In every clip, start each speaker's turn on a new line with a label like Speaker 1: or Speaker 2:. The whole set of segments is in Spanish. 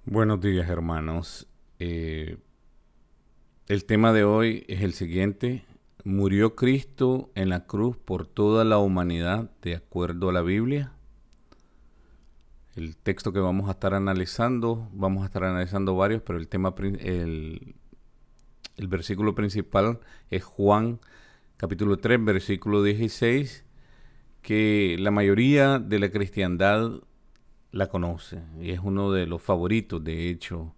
Speaker 1: Buenos días, hermanos. El tema de hoy es el siguiente. ¿Murió Cristo en la cruz por toda la humanidad de acuerdo a la Biblia? El texto que vamos a estar analizando varios, pero el versículo principal es Juan capítulo 3, versículo 16, que la mayoría de la cristiandad la conoce y es uno de los favoritos, de hecho,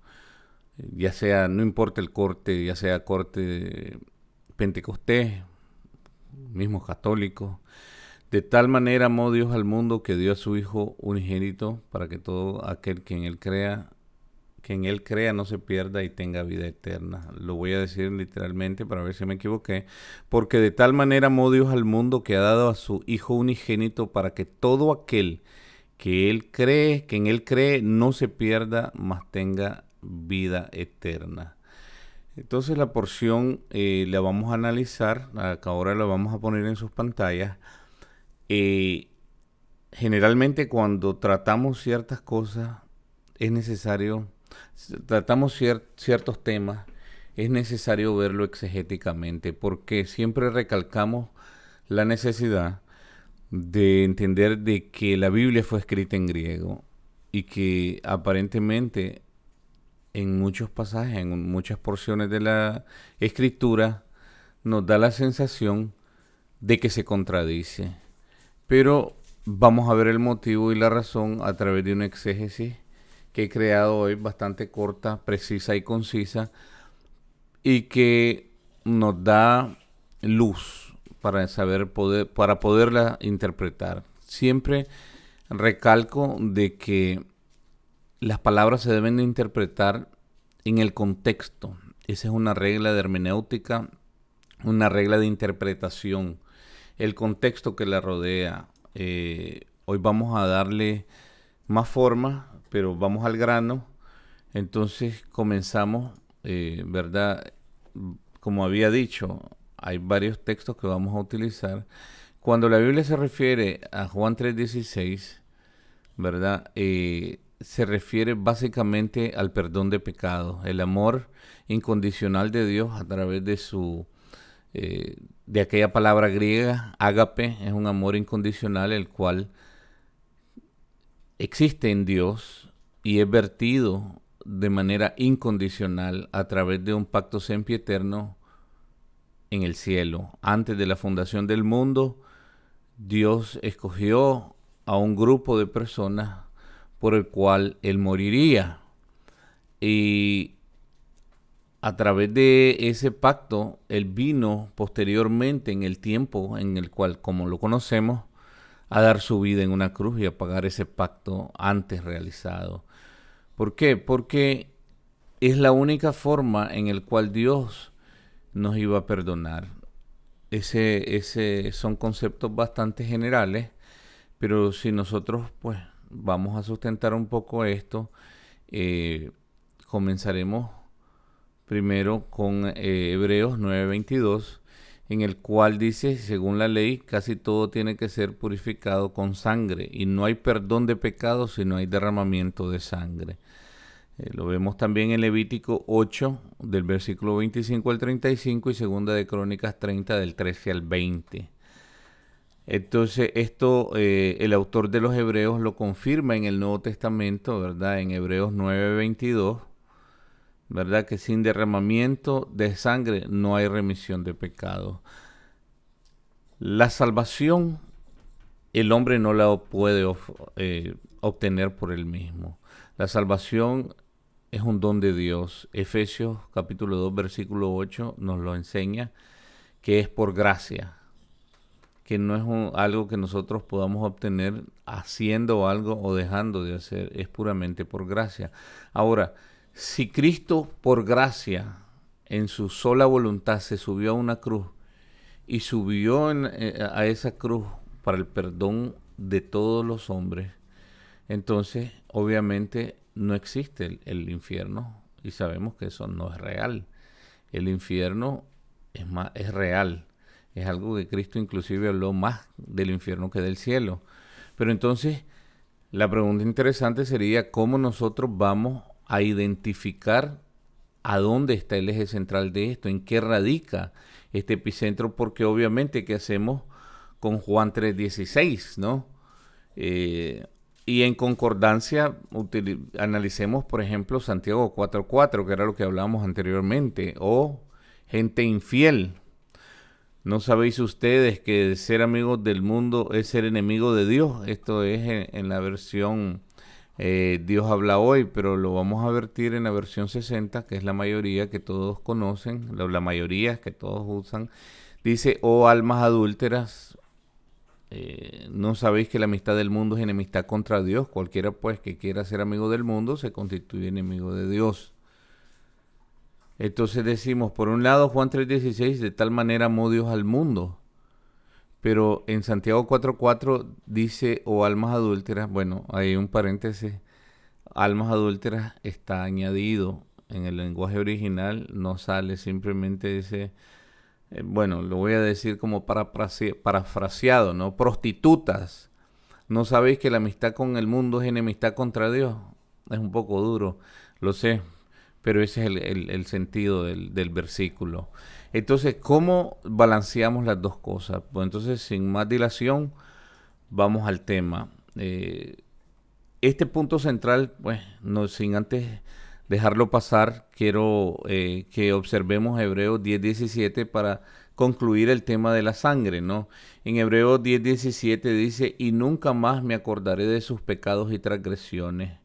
Speaker 1: ya sea, no importa el corte, ya sea corte pentecostés, mismos católicos. De tal manera amó Dios al mundo que dio a su Hijo unigénito para que todo aquel que en él crea no se pierda y tenga vida eterna. Lo voy a decir literalmente para ver si me equivoqué. Porque de tal manera amó Dios al mundo que ha dado a su Hijo unigénito para que todo aquel que en él cree, no se pierda, mas tenga vida eterna. Entonces la porción la vamos a analizar, ahora la vamos a poner en sus pantallas. Eh, Generalmente cuando tratamos ciertas cosas es necesario, tratamos ciertos temas, es necesario verlo exegéticamente, porque siempre recalcamos la necesidad de entender de que la Biblia fue escrita en griego y que aparentemente en muchos pasajes, en muchas porciones de la escritura, nos da la sensación de que se contradice. Pero vamos a ver el motivo y la razón a través de una exégesis que he creado hoy bastante corta, precisa y concisa y que nos da luz para poderla interpretar. Siempre recalco de que las palabras se deben de interpretar en el contexto. Esa es una regla de hermenéutica, una regla de interpretación. El contexto que la rodea. Hoy vamos a darle más forma, pero vamos al grano. Entonces comenzamos, ¿verdad? Como había dicho, hay varios textos que vamos a utilizar. Cuando la Biblia se refiere a Juan 3:16, ¿verdad? Se refiere básicamente al perdón de pecados, el amor incondicional de Dios a través de aquella palabra griega, ágape, es un amor incondicional el cual existe en Dios y es vertido de manera incondicional a través de un pacto sempiterno en el cielo. Antes de la fundación del mundo, Dios escogió a un grupo de personas por el cual Él moriría. Y a través de ese pacto, Él vino posteriormente en el tiempo en el cual, como lo conocemos, a dar su vida en una cruz y a pagar ese pacto antes realizado. ¿Por qué? Porque es la única forma en la cual Dios nos iba a perdonar. Ese son conceptos bastante generales, pero si nosotros pues vamos a sustentar un poco esto, eh, comenzaremos primero con Hebreos 9:22, en el cual dice, según la ley, casi todo tiene que ser purificado con sangre, y no hay perdón de pecados si no hay derramamiento de sangre. Lo vemos también en Levítico 8, del versículo 25 al 35, y segunda de Crónicas 30, del 13 al 20. Entonces, esto el autor de los Hebreos lo confirma en el Nuevo Testamento, ¿verdad? En Hebreos 9:22, ¿verdad? Que sin derramamiento de sangre no hay remisión de pecados. La salvación, el hombre no la puede obtener por él mismo. La salvación es un don de Dios. Efesios capítulo 2, versículo 8 nos lo enseña, que es por gracia, que no es algo que nosotros podamos obtener haciendo algo o dejando de hacer, es puramente por gracia. Ahora, si Cristo por gracia, en su sola voluntad, se subió a una cruz y subió a esa cruz para el perdón de todos los hombres, entonces obviamente no existe el infierno y sabemos que eso no es real. El infierno es real. Es algo que Cristo inclusive habló más del infierno que del cielo. Pero entonces la pregunta interesante sería cómo nosotros vamos a identificar a dónde está el eje central de esto, en qué radica este epicentro, porque obviamente, ¿qué hacemos con Juan 3:16, ¿no? Y en concordancia, analicemos, por ejemplo, Santiago 4:4, que era lo que hablábamos anteriormente, o gente infiel. ¿No sabéis ustedes que ser amigos del mundo es ser enemigo de Dios? Esto es en la versión Dios habla hoy, pero lo vamos a vertir en la versión 60, que es la mayoría que todos conocen, la mayoría que todos usan. Dice, oh almas adúlteras, ¿no sabéis que la amistad del mundo es enemistad contra Dios? Cualquiera pues que quiera ser amigo del mundo se constituye enemigo de Dios. Entonces decimos, por un lado, Juan 3:16, de tal manera amó Dios al mundo. Pero en Santiago 4:4 dice, o almas adúlteras, bueno, hay un paréntesis, almas adúlteras está añadido en el lenguaje original, no sale, simplemente dice, bueno, lo voy a decir como parafraseado, ¿no? Prostitutas. ¿No sabéis que la amistad con el mundo es enemistad contra Dios? Es un poco duro, lo sé, pero ese es el sentido del versículo. Entonces, ¿cómo balanceamos las dos cosas? Pues entonces, sin más dilación, vamos al tema. Este punto central, pues, no, sin antes dejarlo pasar, quiero que observemos Hebreos 10:17 para concluir el tema de la sangre, ¿no? En Hebreos 10:17 dice, y nunca más me acordaré de sus pecados y transgresiones.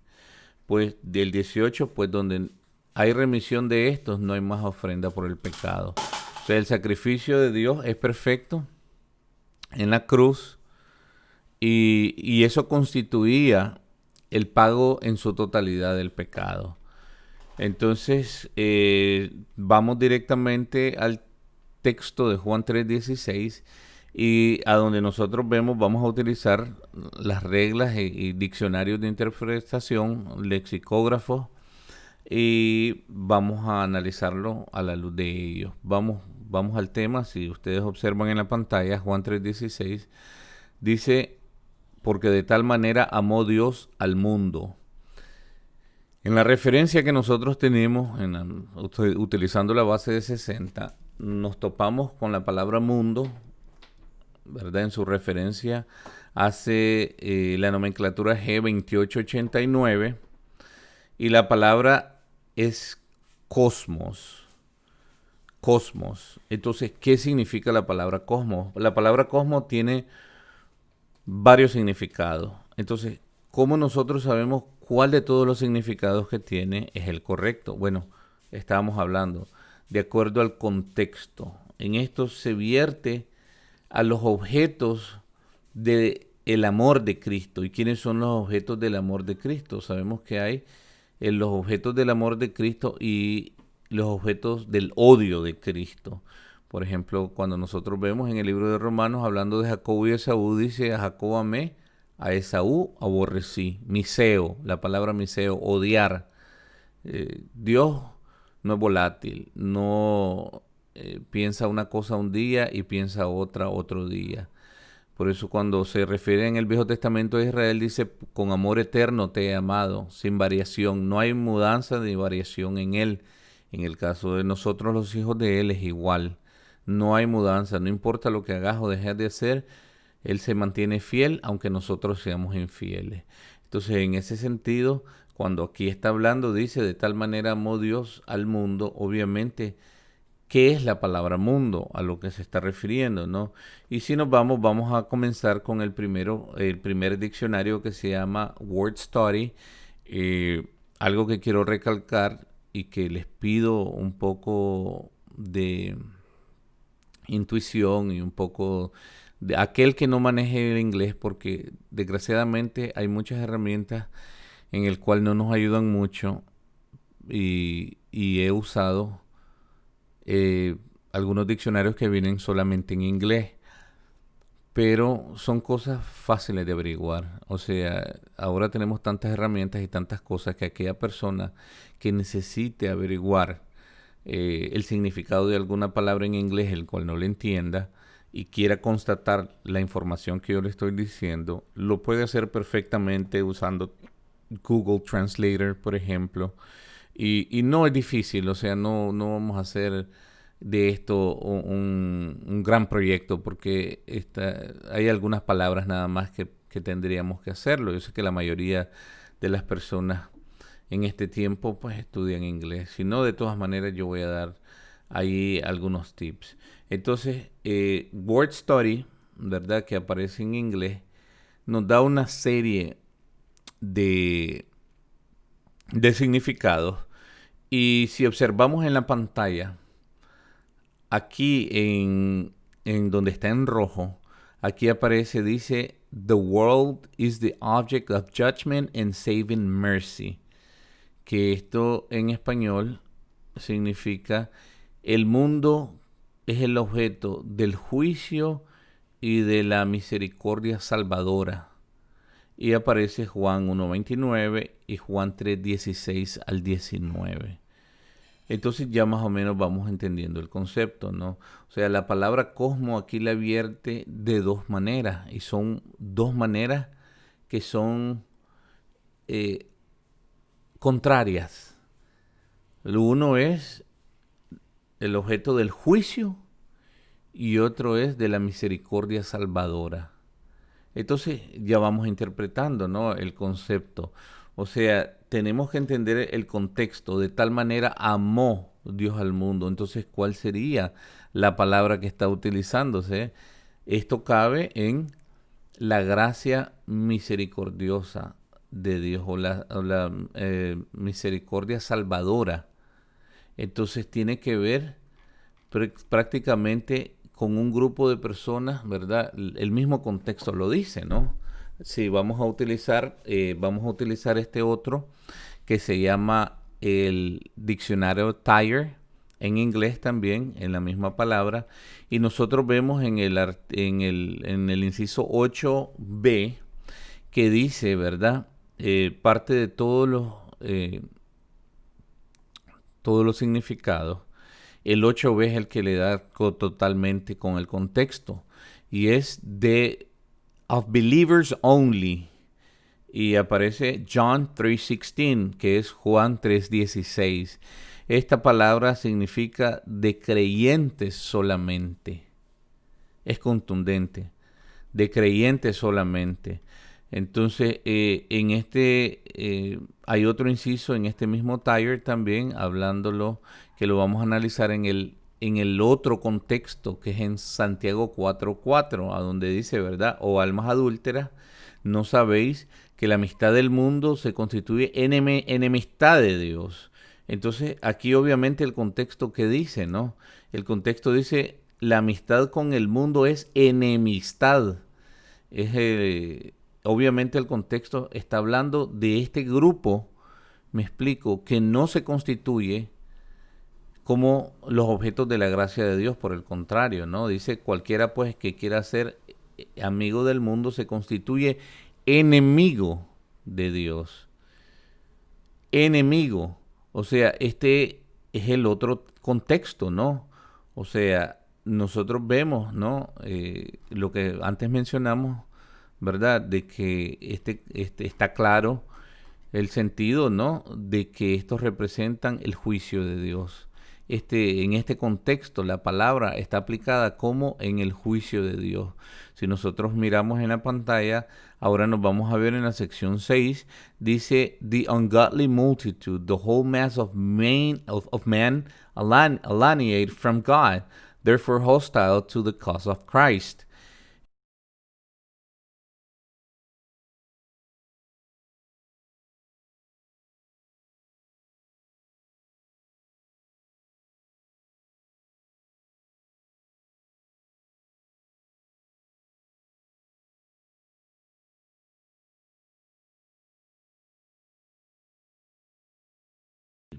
Speaker 1: Pues del 18, pues donde hay remisión de estos, no hay más ofrenda por el pecado. O sea, el sacrificio de Dios es perfecto en la cruz y eso constituía el pago en su totalidad del pecado. Entonces, vamos directamente al texto de Juan 3:16 y a donde nosotros vemos, vamos a utilizar las reglas y diccionarios de interpretación, lexicógrafos, y vamos a analizarlo a la luz de ellos. Vamos al tema. Si ustedes observan en la pantalla, Juan 3:16 dice, porque de tal manera amó Dios al mundo. En la referencia que nosotros tenemos, utilizando la base de 60, nos topamos con la palabra mundo, ¿verdad? En su referencia hace la nomenclatura G2889 y la palabra es cosmos. Cosmos. Entonces, ¿qué significa la palabra cosmos? La palabra cosmos tiene varios significados. Entonces, ¿cómo nosotros sabemos cuál de todos los significados que tiene es el correcto? Bueno, estábamos hablando de acuerdo al contexto. En esto se vierte a los objetos del amor de Cristo. ¿Y quiénes son los objetos del amor de Cristo? Sabemos que hay los objetos del amor de Cristo y los objetos del odio de Cristo. Por ejemplo, cuando nosotros vemos en el libro de Romanos, hablando de Jacob y Esaú, dice, a Jacob amé, a Esaú aborrecí. Miseo, la palabra miseo, odiar. Dios no es volátil, no piensa una cosa un día y piensa otra otro día. Por eso cuando se refiere en el Viejo Testamento de Israel, dice, con amor eterno te he amado, sin variación. No hay mudanza ni variación en él. En el caso de nosotros, los hijos de él, es igual. No hay mudanza, no importa lo que hagas o dejes de hacer, él se mantiene fiel aunque nosotros seamos infieles. Entonces, en ese sentido, cuando aquí está hablando, dice, de tal manera amó Dios al mundo, obviamente, ¿qué es la palabra mundo? A lo que se está refiriendo, ¿no? Y si nos vamos a comenzar con el primer diccionario que se llama Word Study. Algo que quiero recalcar y que les pido un poco de intuición y un poco de aquel que no maneje el inglés, porque desgraciadamente hay muchas herramientas en el cual no nos ayudan mucho y he usado algunos diccionarios que vienen solamente en inglés, pero son cosas fáciles de averiguar. O sea, ahora tenemos tantas herramientas y tantas cosas que aquella persona que necesite averiguar el significado de alguna palabra en inglés, el cual no le entienda, y quiera constatar la información que yo le estoy diciendo, lo puede hacer perfectamente usando Google Translator, por ejemplo. Y no es difícil, o sea, no vamos a hacer de esto un gran proyecto porque hay algunas palabras nada más que tendríamos que hacerlo. Yo sé que la mayoría de las personas en este tiempo pues estudian inglés. Si no, de todas maneras yo voy a dar ahí algunos tips. Entonces, Word Study, ¿verdad? Que aparece en inglés, nos da una serie de, de significados. Y si observamos en la pantalla, aquí en donde está en rojo, aquí aparece, dice, The world is the object of judgment and saving mercy. Que esto en español significa el mundo es el objeto del juicio y de la misericordia salvadora. Y aparece Juan 1.29 y Juan 3.16 al 19. Entonces ya más o menos vamos entendiendo el concepto, ¿no? O sea, la palabra cosmo aquí la vierte de dos maneras, y son dos maneras que son eh, contrarias. Lo uno es el objeto del juicio y otro es de la misericordia salvadora. Entonces ya vamos interpretando, ¿no?, el concepto. O sea, tenemos que entender el contexto. De tal manera amó Dios al mundo. Entonces, ¿cuál sería la palabra que está utilizándose? Esto cabe en la gracia misericordiosa de Dios o la misericordia salvadora. Entonces tiene que ver prácticamente con un grupo de personas, ¿verdad? El mismo contexto lo dice, ¿no? Sí, vamos a utilizar este otro que se llama el diccionario Tyre, en inglés también, en la misma palabra, y nosotros vemos en el inciso 8b que dice, ¿verdad? Parte de todos los significados. El 8b es el que le da totalmente con el contexto. Y es de of believers only. Y aparece John 3:16, que es Juan 3:16. Esta palabra significa de creyentes solamente. Es contundente. De creyentes solamente. Entonces, hay otro inciso en este mismo Tyre también, hablándolo, que lo vamos a analizar en el otro contexto, que es en Santiago 4:4, a donde dice, ¿verdad? O almas adúlteras, ¿no sabéis que la amistad del mundo se constituye enemistad de Dios? Entonces, aquí obviamente el contexto que dice, ¿no? El contexto dice, la amistad con el mundo es enemistad. Obviamente el contexto está hablando de este grupo, me explico, que no se constituye como los objetos de la gracia de Dios, por el contrario, ¿no? Dice, cualquiera pues que quiera ser amigo del mundo se constituye enemigo de Dios. Enemigo. O sea, este es el otro contexto, ¿no? O sea, nosotros vemos, ¿no? Lo que antes mencionamos, ¿verdad? De que está claro el sentido, ¿no? De que estos representan el juicio de Dios. En este contexto, la palabra está aplicada como en el juicio de Dios. Si nosotros miramos en la pantalla, ahora nos vamos a ver en la sección 6, dice, the ungodly multitude, the whole mass of man alienate from God, therefore hostile to the cause of Christ.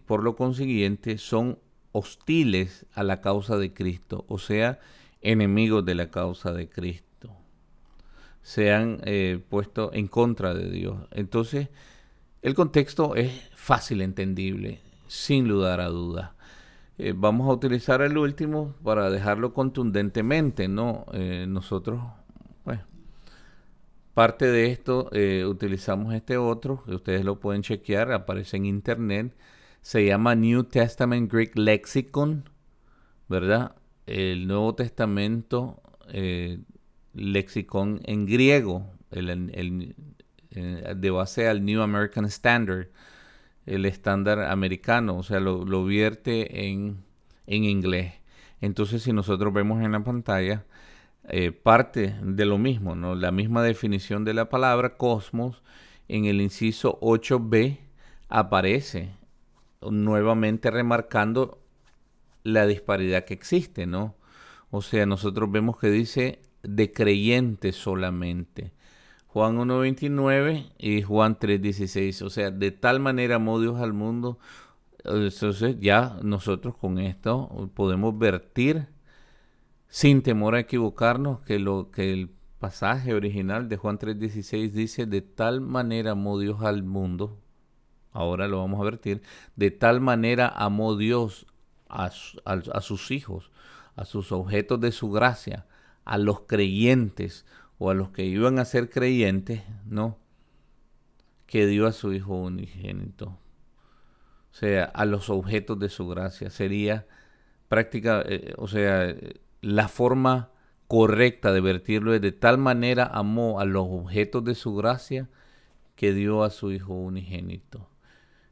Speaker 1: Por lo consiguiente, son hostiles a la causa de Cristo, o sea, enemigos de la causa de Cristo. Se han puesto en contra de Dios. Entonces, el contexto es fácil entendible, sin lugar a dudas. Vamos a utilizar el último para dejarlo contundentemente, ¿no? Nosotros, pues, Parte de esto utilizamos este otro, que ustedes lo pueden chequear, aparece en internet. Se llama New Testament Greek Lexicon, ¿verdad? El Nuevo Testamento lexicón en griego, de base al New American Standard, el estándar americano, o sea, lo vierte en inglés. Entonces, si nosotros vemos en la pantalla, parte de lo mismo, ¿no? La misma definición de la palabra cosmos en el inciso 8b aparece nuevamente remarcando la disparidad que existe, ¿no? O sea, nosotros vemos que dice de creyentes solamente. Juan 1.29 y Juan 3.16. O sea, de tal manera amó Dios al mundo. Entonces ya nosotros con esto podemos vertir sin temor a equivocarnos que lo que el pasaje original de Juan 3.16 dice, de tal manera amó Dios al mundo. Ahora lo vamos a vertir. De tal manera amó Dios a sus hijos, a sus objetos de su gracia, a los creyentes o a los que iban a ser creyentes, ¿no? Que dio a su Hijo unigénito. O sea, a los objetos de su gracia. Sería práctica, o sea, la forma correcta de vertirlo es de tal manera amó a los objetos de su gracia que dio a su Hijo unigénito.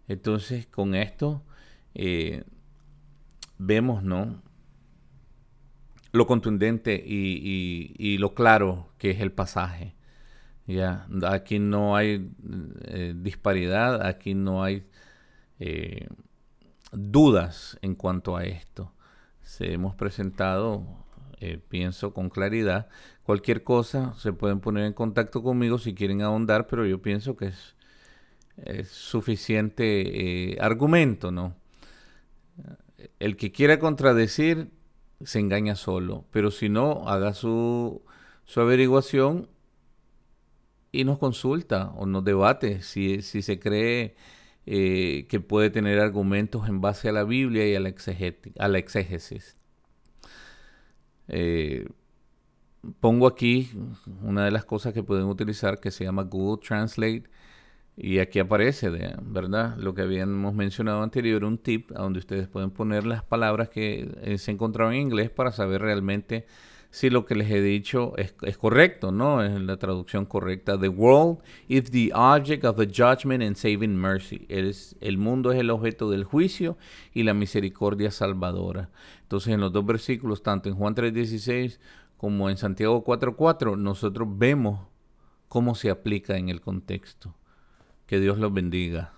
Speaker 1: Entonces, con esto vemos, ¿no?, lo contundente y lo claro que es el pasaje. Ya, aquí no hay disparidad, aquí no hay dudas en cuanto a esto. Se hemos presentado, pienso, con claridad. Cualquier cosa se pueden poner en contacto conmigo si quieren ahondar, pero yo pienso que es suficiente argumento, ¿no? El que quiera contradecir se engaña solo, pero si no, haga su averiguación y nos consulta o nos debate si se cree que puede tener argumentos en base a la Biblia y a la exégesis. Pongo aquí una de las cosas que pueden utilizar que se llama Google Translate. Y aquí aparece, ¿verdad? Lo que habíamos mencionado anterior, un tip a donde ustedes pueden poner las palabras que se encontraban en inglés para saber realmente si lo que les he dicho es correcto, ¿no? Es la traducción correcta. The world is the object of the judgment and saving mercy. El mundo es el objeto del juicio y la misericordia salvadora. Entonces, en los dos versículos, tanto en Juan 3.16 como en Santiago 4.4, nosotros vemos cómo se aplica en el contexto. Que Dios los bendiga.